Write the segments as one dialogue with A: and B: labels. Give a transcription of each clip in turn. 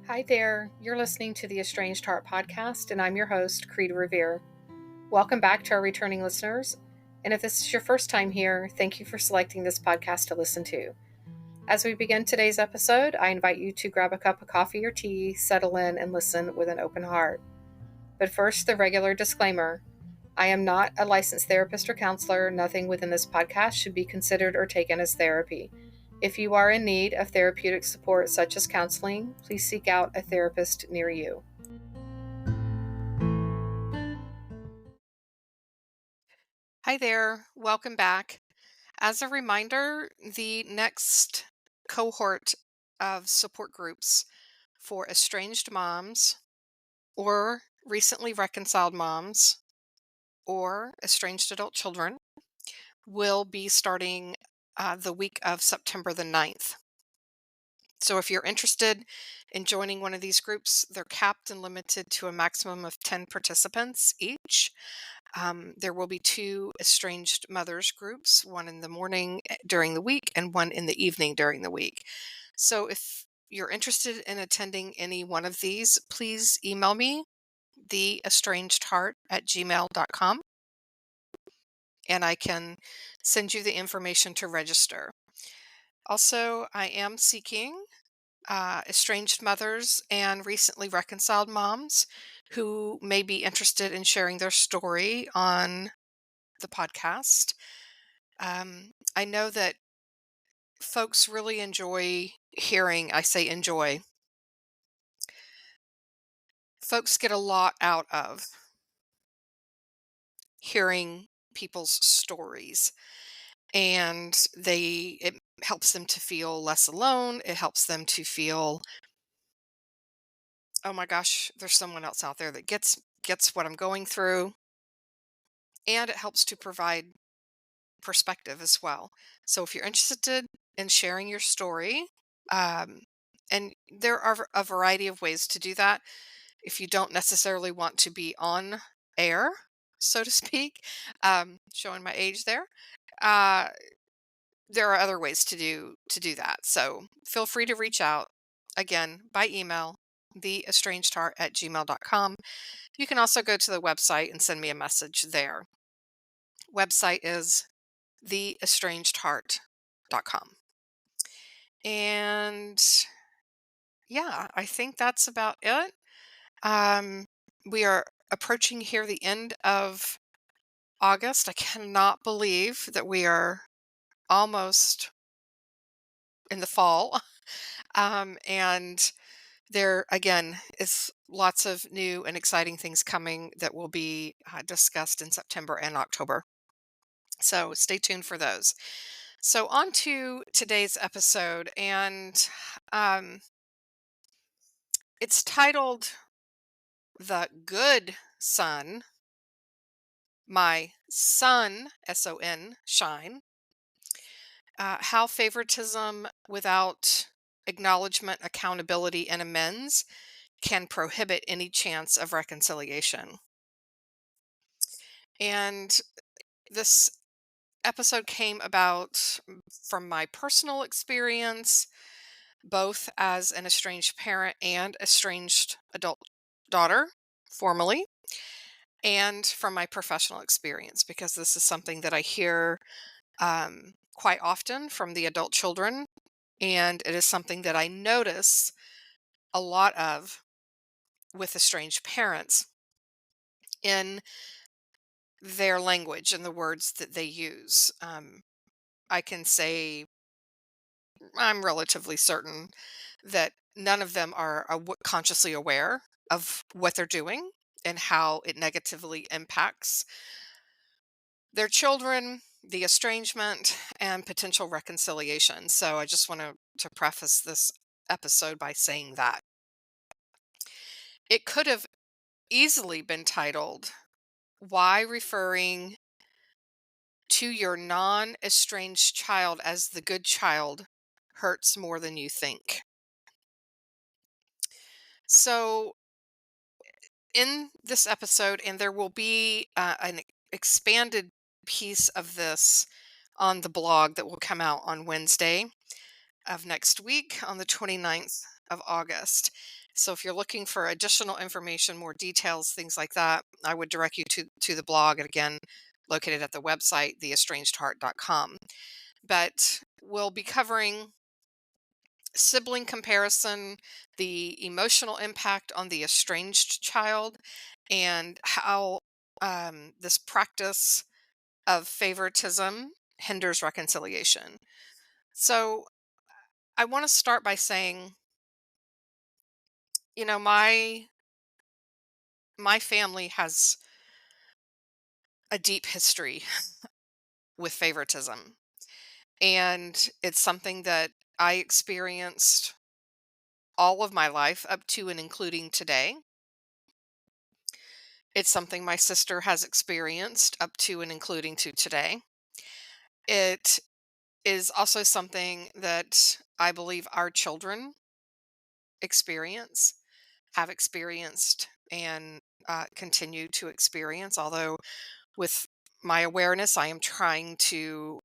A: Hi there, you're listening to the Estranged Heart podcast, and I'm your host, Kreed Revere. Welcome back to our returning listeners, and if this is your first time here, thank you for selecting this podcast to listen to. As we begin today's episode, I invite you to grab a cup of coffee or tea, settle in, and listen with an open heart. But first, the regular disclaimer. I am not a licensed therapist or counselor. Nothing within this podcast should be considered or taken as therapy. If you are in need of therapeutic support such as counseling, please seek out a therapist near you. Hi there, welcome back. As a reminder, the next cohort of support groups for estranged moms or recently reconciled moms or estranged adult children will be starting the week of September the 9th. So if you're interested in joining one of these groups, they're capped and limited to a maximum of 10 participants each. There will be two estranged mothers groups, one in the morning during the week and one in the evening during the week. So if you're interested in attending any one of these, please email me, theestrangedheart@gmail.com, and I can send you the information to register. Also, I am seeking estranged mothers and recently reconciled moms who may be interested in sharing their story on the podcast. I know that folks really enjoy hearing, I say enjoy, folks get a lot out of hearing people's stories, and it helps them to feel less alone. It helps them to feel, oh my gosh, there's someone else out there that gets what I'm going through, and it helps to provide perspective as well. So if you're interested in sharing your story, um, and there are a variety of ways to do that. If you don't necessarily want to be on air, so to speak, showing my age uh, there are other ways to do that. So feel free to reach out again by email, theestrangedheart@gmail.com. You can also go to the website and send me a message there. Website is theestrangedheart.com. And yeah, I think that's about it. We are approaching here the end of August. I cannot believe that we are almost in the fall. And there, again, is lots of new and exciting things coming that will be discussed in September and October. So stay tuned for those. So, on to today's episode, and um, it's titled The Good Son, My Son, SONshine, How Favoritism Without Acknowledgement, Accountability, and Amends Can Prohibit Any Chance of Reconciliation. And this episode came about from my personal experience, both as an estranged parent and estranged adult daughter, formerly, and from my professional experience, because this is something that I hear quite often from the adult children, and it is something that I notice a lot of with estranged parents in their language and the words that they use. I can say I'm relatively certain that none of them are consciously aware of what they're doing and how it negatively impacts their children, the estrangement, and potential reconciliation. So I just want to preface this episode by saying that. It could have easily been titled, Why Referring to Your Non Estranged Child as the Good Child Hurts More Than You Think. So, in this episode, and there will be an expanded piece of this on the blog that will come out on Wednesday of next week on the 29th of August. So if you're looking for additional information, more details, things like that, I would direct you to the blog, and again, located at the website, theestrangedheart.com. But we'll be covering sibling comparison, the emotional impact on the estranged child, and how this practice of favoritism hinders reconciliation. So I want to start by saying, you know, my family has a deep history with favoritism, and it's something that I experienced all of my life up to and including today. It's something my sister has experienced up to and including to today. It is also something that I believe our children experience, have experienced, and continue to experience. Although, with my awareness, I am trying to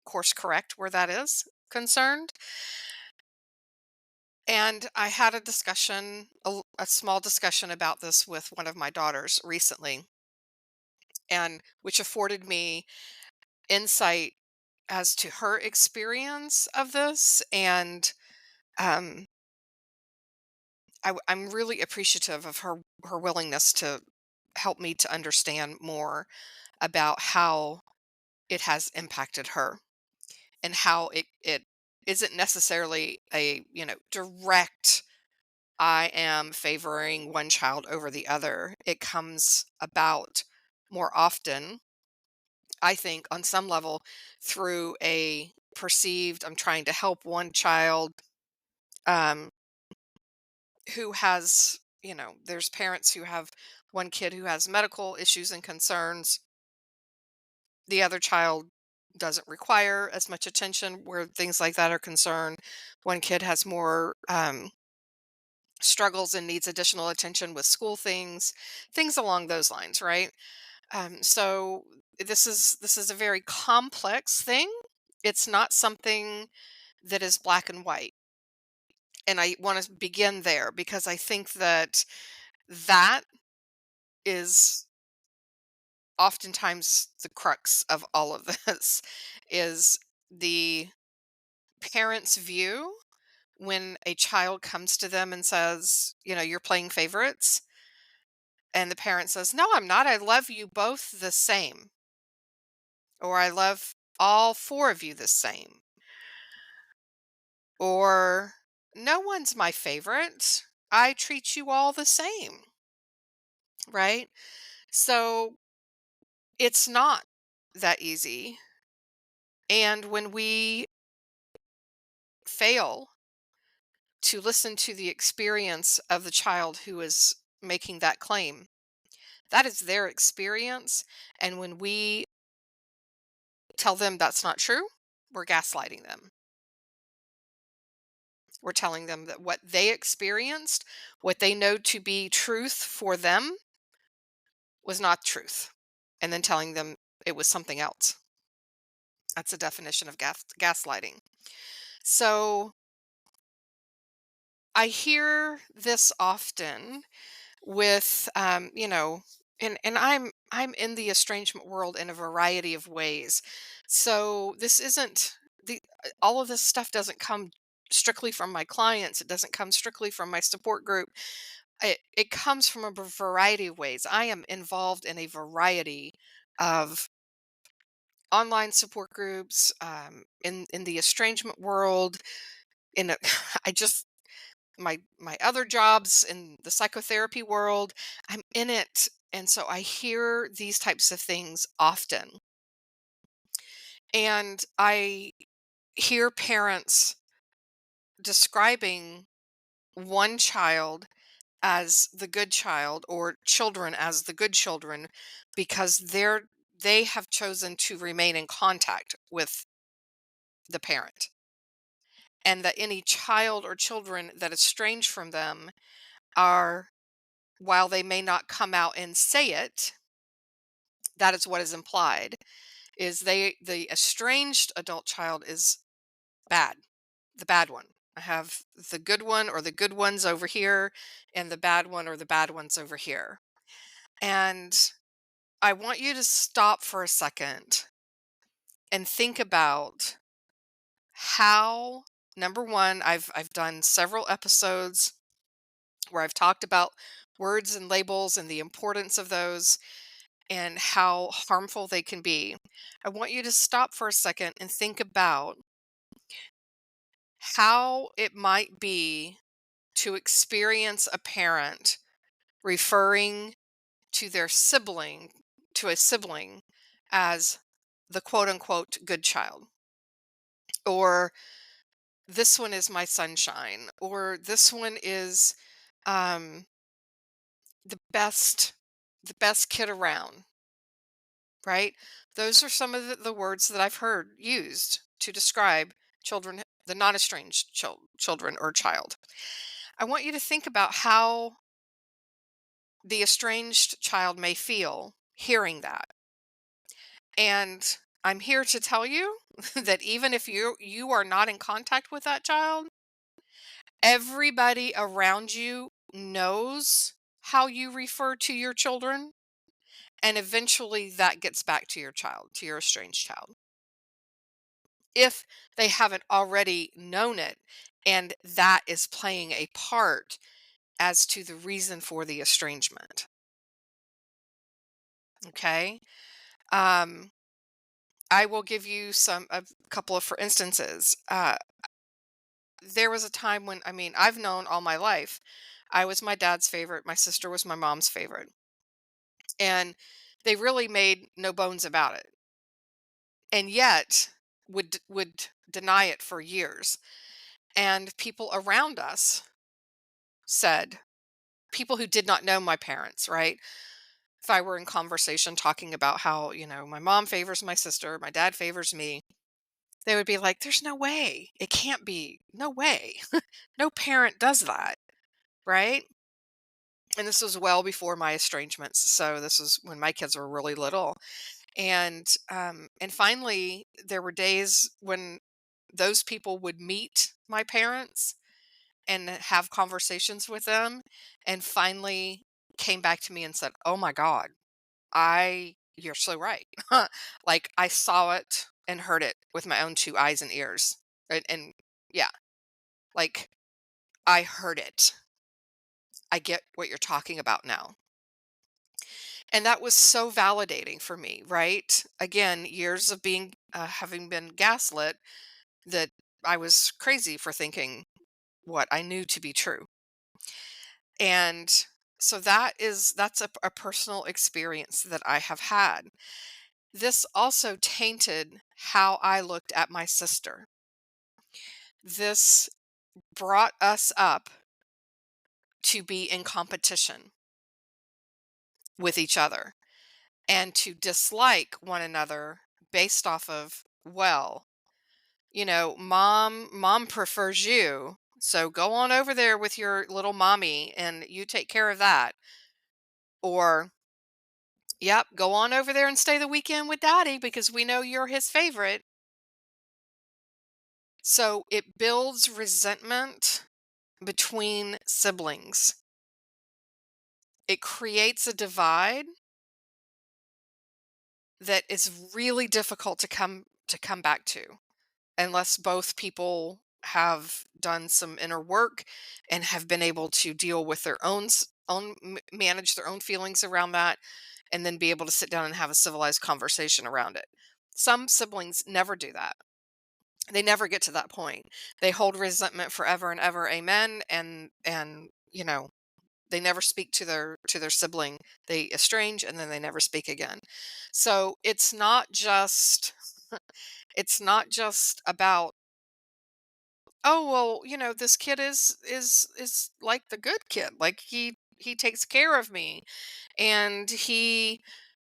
A: course correct where that is concerned. And I had a discussion, a small discussion about this with one of my daughters recently, and which afforded me insight as to her experience of this. And um, I'm really appreciative of her willingness to help me to understand more about how it has impacted her, and how it isn't necessarily a, direct, I am favoring one child over the other. It comes about more often, I think, on some level, through a perceived, I'm trying to help one child um, who has, there's parents who have one kid who has medical issues and concerns. The other child doesn't require as much attention where things like that are concerned. One kid has more struggles and needs additional attention with school things, things along those lines, right? So this is a very complex thing. It's not something that is black and white, and I want to begin there because I think that that is oftentimes the crux of all of this is the parent's view when a child comes to them and says, you're playing favorites, and the parent says, no, I'm not. I love you both the same, or I love all four of you the same, or no one's my favorite. I treat you all the same, right? So it's not that easy. And when we fail to listen to the experience of the child who is making that claim, that is their experience. And when we tell them that's not true, we're gaslighting them. We're telling them that what they experienced, what they know to be truth for them, was not truth. And then telling them it was something else. That's a definition of gaslighting. So I hear this often with, and I'm in the estrangement world in a variety of ways. So this isn't the all of this stuff doesn't come strictly from my clients. It doesn't come strictly from my support group. It comes from a variety of ways. I am involved in a variety of online support groups, in the estrangement world. In a, I just my other jobs in the psychotherapy world, I'm in it, and so I hear these types of things often, and I hear parents describing one child as the good child, or children as the good children, because they have chosen to remain in contact with the parent, and that any child or children that estrange from them are, while they may not come out and say it, that is what is implied, is the estranged adult child is bad, the bad one. I have the good one or the good ones over here, and the bad one or the bad ones over here. And I want you to stop for a second and think about how, number one, I've done several episodes where I've talked about words and labels and the importance of those and how harmful they can be. I want you to stop for a second and think about how it might be to experience a parent referring to their sibling, to a sibling, as the quote unquote good child, or this one is my sunshine, or this one is um, the best, the best kid around, right? Those are some of the words that I've heard used to describe children, the non-estranged children or child. I want you to think about how the estranged child may feel hearing that. And I'm here to tell you that even if you are not in contact with that child, everybody around you knows how you refer to your children, and eventually that gets back to your child, to your estranged child. If they haven't already known it, and that is playing a part as to the reason for the estrangement. Okay? Um I will give you a couple of for instances. There was a time when, I mean, I've known all my life. I was my dad's favorite. My sister was my mom's favorite. And they really made no bones about it. And yet would deny it for years. And people around us said, people who did not know my parents, right? If I were in conversation talking about how, my mom favors my sister, my dad favors me, they would be like, "There's no way. It can't be. No way. No parent does that." Right? And this was well before my estrangements. So this was when my kids were really little. And finally there were days when those people would meet my parents and have conversations with them, and finally came back to me and said, "Oh my God, you're so right." Like, I saw it and heard it with my own two eyes and ears. And yeah, like, I heard it. I get what you're talking about now. And that was so validating for me, right? Again, years of being, having been gaslit, that I was crazy for thinking what I knew to be true. And so that's a personal experience that I have had. This also tainted how I looked at my sister. This brought us up to be in competition with each other and to dislike one another based off of, well, mom prefers you, so go on over there with your little mommy and you take care of that. Or, yep, go on over there and stay the weekend with daddy because we know you're his favorite. So it builds resentment between siblings. It creates a divide that is really difficult to come back to, unless both people have done some inner work and have been able to deal with their manage their own feelings around that, and then be able to sit down and have a civilized conversation around it. Some siblings never do that. They never get to that point. They hold resentment forever and ever, amen, and they never speak to their sibling. They estrange and then they never speak again. So it's not just about, oh well, this kid is like the good kid, like he takes care of me, and he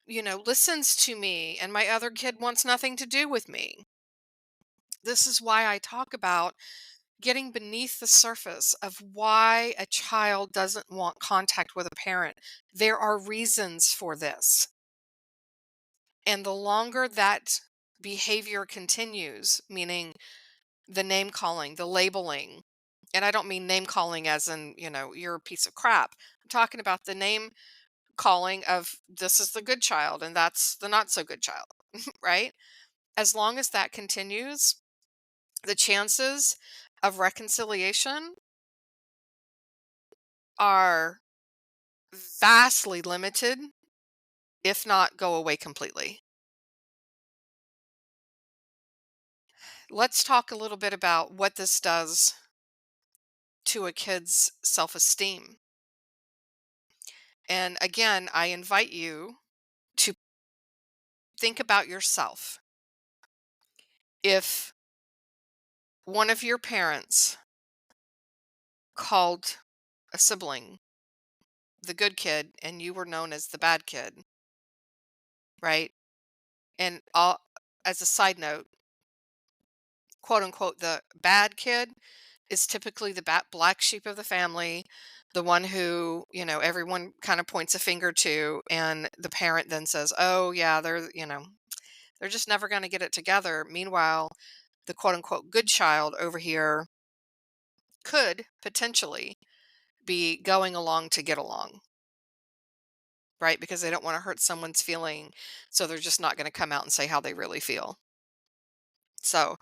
A: listens to me, and my other kid wants nothing to do with me. This is why I talk about getting beneath the surface of why a child doesn't want contact with a parent. There are reasons for this. And the longer that behavior continues, meaning the name calling, the labeling, And I don't mean name calling as in, you're a piece of crap. I'm talking about the name calling of this is the good child and that's the not so good child, right? As long as that continues, the chances of reconciliation are vastly limited, if not go away completely. Let's talk a little bit about what this does to a kid's self esteem. And again, I invite you to think about yourself. If one of your parents called a sibling the good kid and you were known as the bad kid, right? And as a side note, quote unquote, the bad kid is typically the black sheep of the family, the one who, everyone kind of points a finger to, and the parent then says, "Oh, yeah, they're just never going to get it together." Meanwhile, the quote unquote good child over here could potentially be going along to get along, right? Because they don't want to hurt someone's feeling, so they're just not going to come out and say how they really feel. So,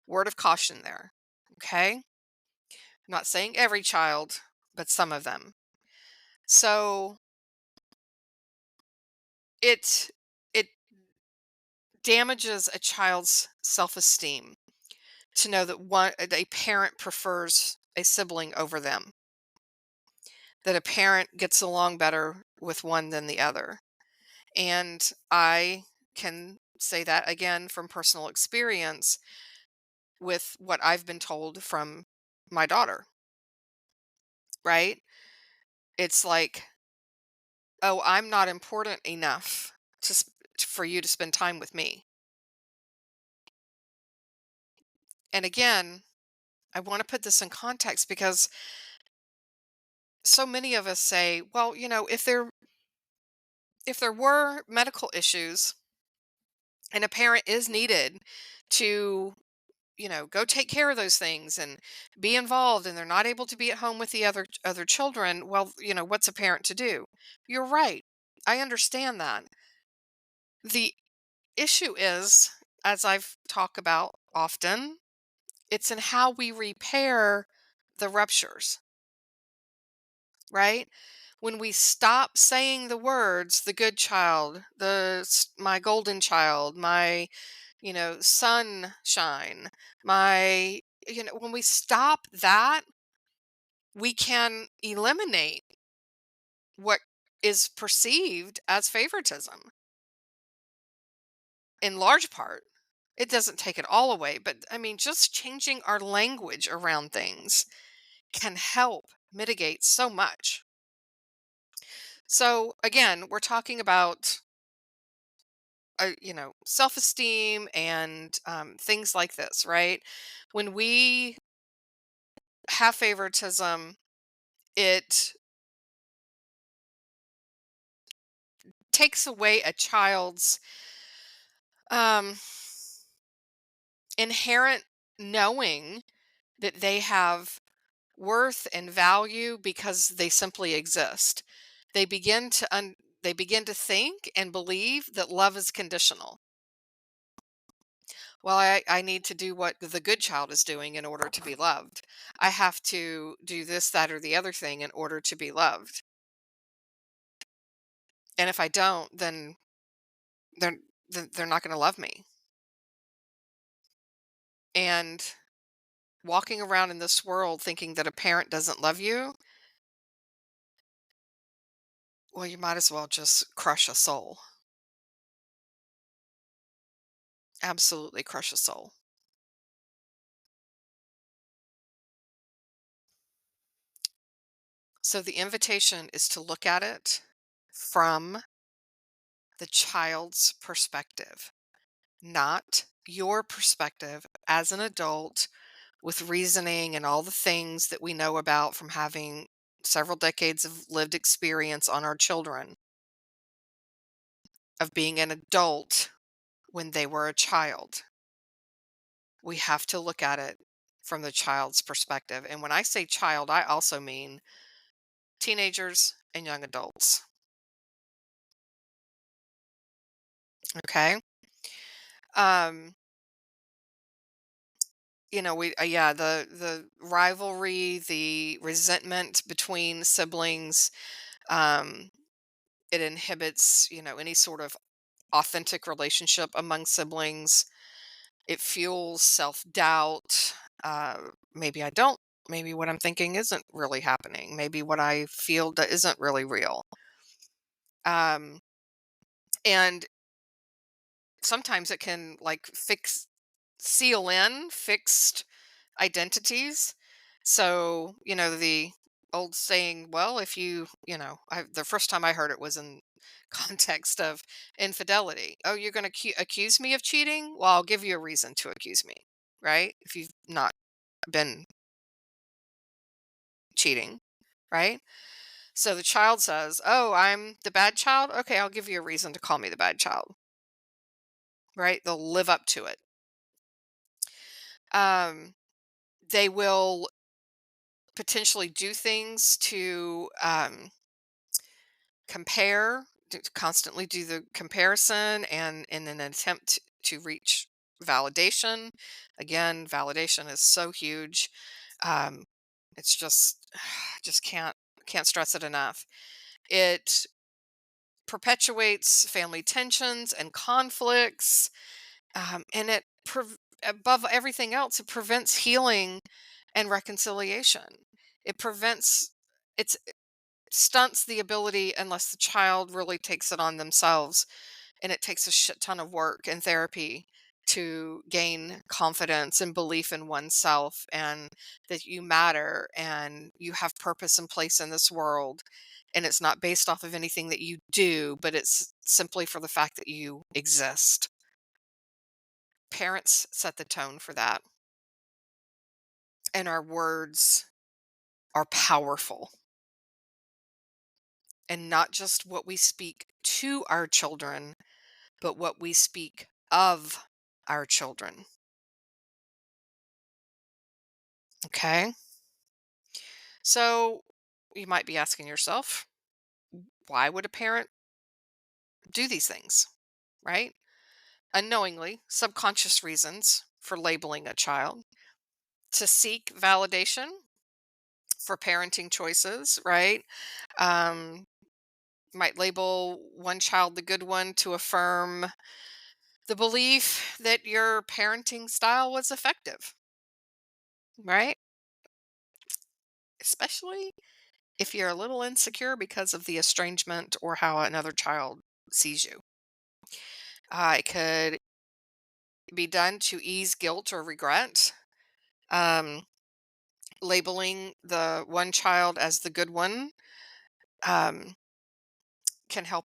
A: word of caution there. Okay? I'm not saying every child, but some of them. So, it it damages a child's self-esteem to know that a parent prefers a sibling over them, that a parent gets along better with one than the other. And I can say that again from personal experience with what I've been told from my daughter, right? It's like, "Oh, I'm not important enough for you to spend time with me." And again, I want to put this in context because so many of us say, "Well, if there were medical issues and a parent is needed to, go take care of those things and be involved and they're not able to be at home with the other children, well, what's a parent to do?" You're right. I understand that. The issue is, as I've talked about often, it's in how we repair the ruptures, right? When we stop saying the words, the good child, my golden child, my, sunshine, my, when we stop that, we can eliminate what is perceived as favoritism in large part. It doesn't take it all away, but I mean, just changing our language around things can help mitigate so much. So again, we're talking about self-esteem and things like this, right? When we have favoritism, it takes away a child's um, inherent knowing that they have worth and value because they simply exist. They begin to they begin to think and believe that love is conditional. Well, I need to do what the good child is doing in order to be loved. I have to do this, that, or the other thing in order to be loved. And if I don't, then they're they're not going to love me. And walking around in this world thinking that a parent doesn't love you, well, you might as well just crush a soul. Absolutely crush a soul. So the invitation is to look at it from the child's perspective, not your perspective as an adult with reasoning and all the things that we know about from having several decades of lived experience on our children, of being an adult when they were a child. We have to look at it from the child's perspective. And when I say child, I also mean teenagers and young adults. Okay. Um, yeah, the rivalry, the resentment between siblings, um, it inhibits, any sort of authentic relationship among siblings. It fuels self-doubt. Maybe I don't. Maybe what I'm thinking isn't really happening. Maybe what I feel that isn't really real. Um, and sometimes it can like seal in fixed identities. So, the old saying, well, if the first time I heard it was in context of infidelity. Oh, you're going to accuse me of cheating? Well, I'll give you a reason to accuse me, right? If you've not been cheating, right? So the child says, oh, I'm the bad child. Okay, I'll give you a reason to call me the bad child, right? They'll live up to it. Um, they will potentially do things to constantly do the comparison and in an attempt to reach validation. Again, validation is so huge. Um, it's just can't stress it enough. It perpetuates family tensions and conflicts, and above everything else, it prevents healing and reconciliation. It prevents it stunts the ability unless the child really takes it on themselves, and it takes a shit ton of work and therapy to gain confidence and belief in oneself and that you matter and you have purpose and place in this world, and it's not based off of anything that you do, but it's simply for the fact that you exist. Parents set the tone for that, and our words are powerful, and not just what we speak to our children, but what we speak of our children. Okay. So you might be asking yourself, why would a parent do these things? Right? Unknowingly, subconscious reasons for labeling a child, to seek validation for parenting choices, right? Um, might label one child the good one to affirm the belief that your parenting style was effective, right? Especially if you're a little insecure because of the estrangement or how another child sees you. It could be done to ease guilt or regret. Um, Labeling the one child as the good one um, can help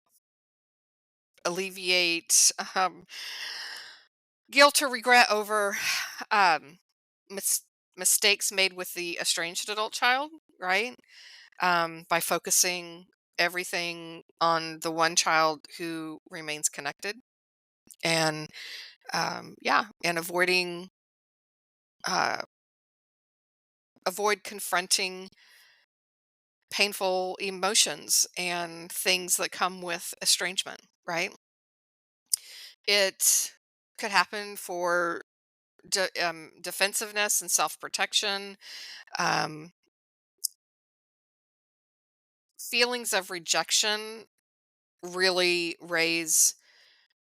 A: alleviate guilt or regret over um, mis- mistakes made with the estranged adult child, right? By focusing everything on the one child who remains connected, and yeah, and uh, avoid confronting painful emotions and things that come with estrangement, right? It could happen for defensiveness and self-protection. um, Feelings of rejection really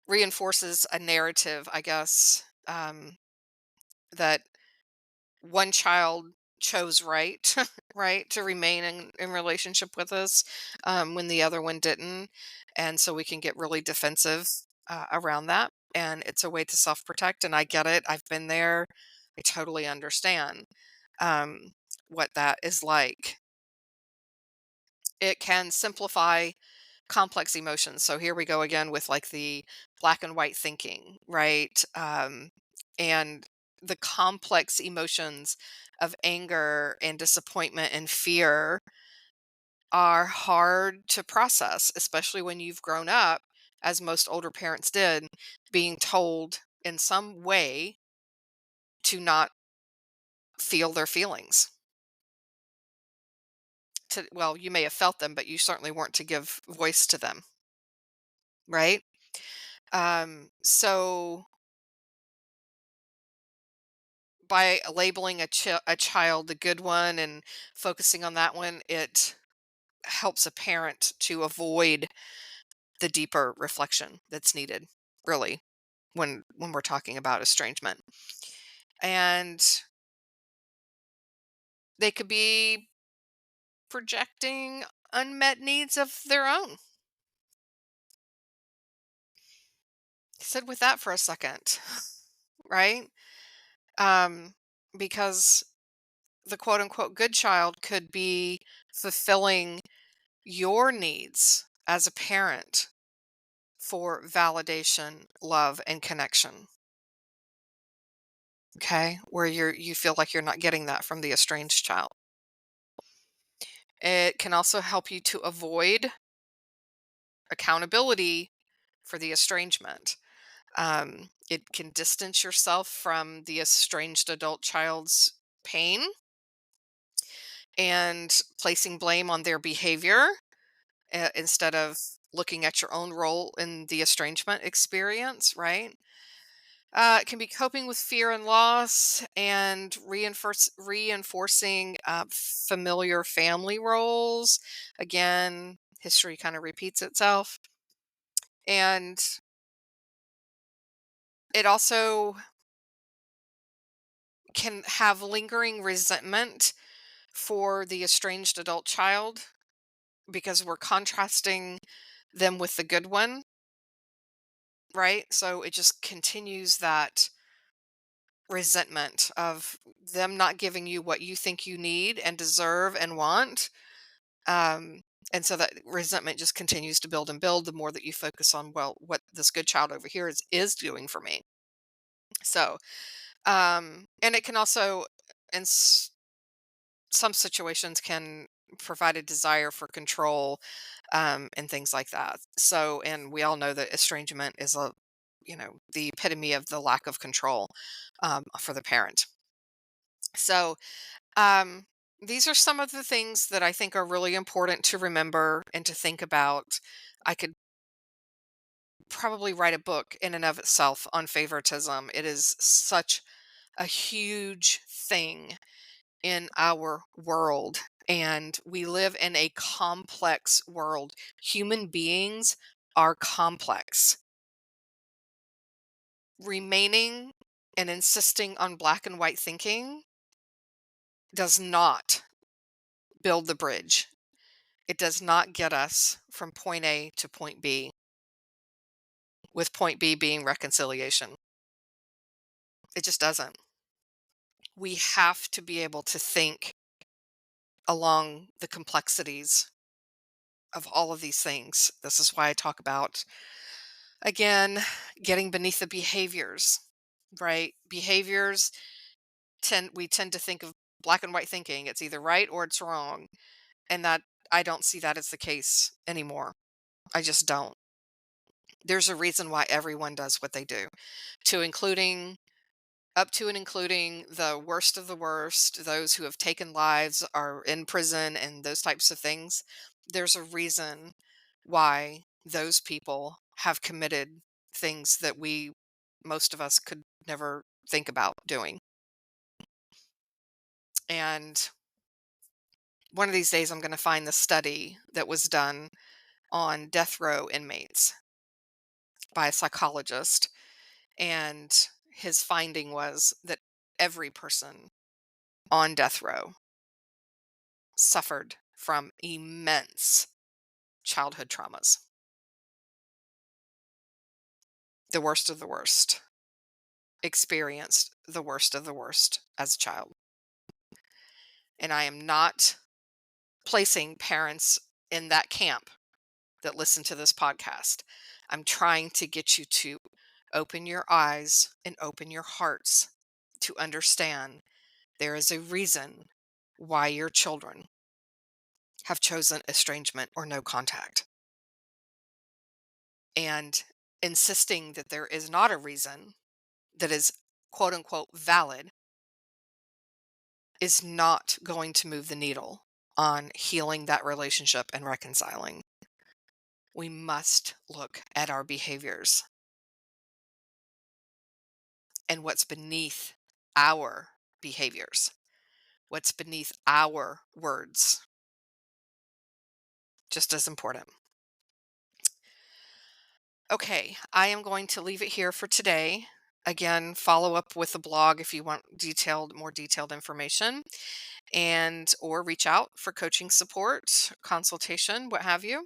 A: reinforces a narrative, I guess, that one child chose right, right, to remain in relationship with us, when the other one didn't. And so we can get really defensive around that. And it's a way to self protect. And I get it. I've been there. I totally understand um, what that is like. It can simplify complex emotions. So here we go again with like the black and white thinking, right? And the complex emotions of anger and disappointment and fear are hard to process, especially when you've grown up, as most older parents did, being told in some way to not feel their feelings. Well, you may have felt them, but you certainly weren't to give voice to them, right? So by labeling a child the good one and focusing on that one, it helps a parent to avoid the deeper reflection that's needed, really, when we're talking about estrangement. And they could be projecting unmet needs of their own. Sit with that for a second, right? Um, because the quote unquote good child could be fulfilling your needs as a parent for validation, love, and connection. Okay? Where you feel like you're not getting that from the estranged child. It can also help you to avoid accountability for the estrangement. It can distance yourself from the estranged adult child's pain and placing blame on their behavior instead of looking at your own role in the estrangement experience, right? It can be coping with fear and loss and reinforcing familiar family roles. Again, history kind of repeats itself. And it also can have lingering resentment for the estranged adult child because we're contrasting them with the good one, right? So it just continues that resentment of them not giving you what you think you need and deserve and want. Um, and so that resentment just continues to build and build the more that you focus on, well, what this good child over here is doing for me. So, and it can also, in some situations, can provide a desire for control, and things like that. So, and we all know that estrangement is the epitome of the lack of control, for the parent. So, um, these are some of the things that I think are really important to remember and to think about. I could probably write a book in and of itself on favoritism. It is such a huge thing in our world, and we live in a complex world. Human beings are complex. Remaining and insisting on black and white thinking does not build the bridge. It does not get us from point A to point B, with point B being reconciliation. It just doesn't. We have to be able to think along the complexities of all of these things. This is why I talk about, again, getting beneath the behaviors, right? Behaviors we tend to think of black and white thinking. It's either right or it's wrong. And that I don't see that as the case anymore. I just don't. There's a reason why everyone does what they do, to including up to and including the worst of the worst, those who have taken lives, are in prison, and those types of things. There's a reason why those people have committed things that most of us could never think about doing. And one of these days, I'm going to find the study that was done on death row inmates by a psychologist. And his finding was that every person on death row suffered from immense childhood traumas, the worst of the worst, experienced the worst of the worst as a child. And I am not placing parents in that camp that listen to this podcast. I'm trying to get you to open your eyes and open your hearts to understand there is a reason why your children have chosen estrangement or no contact. And insisting that there is not a reason that is quote unquote valid is not going to move the needle on healing that relationship and reconciling. We must look at our behaviors and what's beneath our behaviors, what's beneath our words. Just as important. Okay, I am going to leave it here for today. Again, follow up with the blog if you want more detailed information, and or reach out for coaching support, consultation, what have you.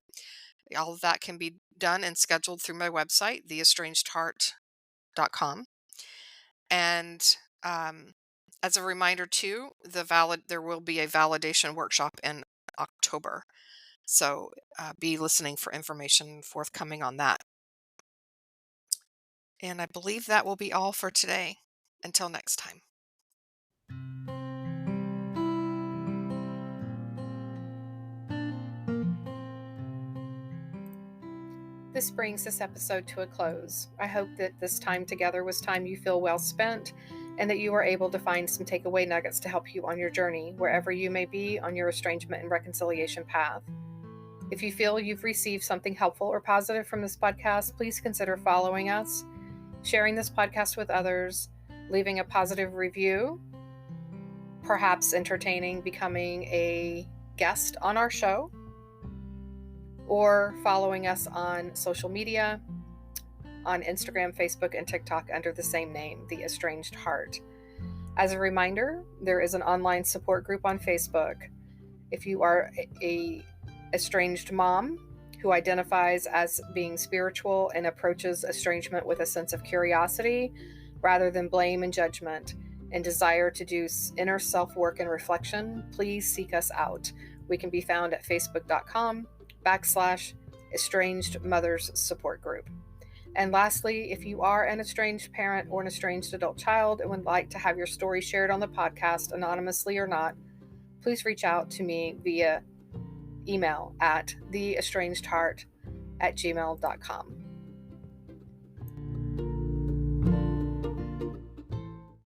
A: All of that can be done and scheduled through my website, theestrangedheart.com. And as a reminder too, there will be a validation workshop in October. So be listening for information forthcoming on that. And I believe that will be all for today. Until next time. This brings this episode to a close. I hope that this time together was time you feel well spent, and that you are able to find some takeaway nuggets to help you on your journey, wherever you may be on your estrangement and reconciliation path. If you feel you've received something helpful or positive from this podcast, please consider following us, sharing this podcast with others, leaving a positive review, perhaps entertaining becoming a guest on our show, or following us on social media, on Instagram, Facebook, and TikTok under the same name, The Estranged Heart. As a reminder, there is an online support group on Facebook. If you are a estranged mom who identifies as being spiritual and approaches estrangement with a sense of curiosity rather than blame and judgment, and desire to do inner self-work and reflection, please seek us out. We can be found at facebook.com/estranged mothers support group. And lastly, if you are an estranged parent or an estranged adult child and would like to have your story shared on the podcast, anonymously or not, please reach out to me via email at theestrangedheart@gmail.com.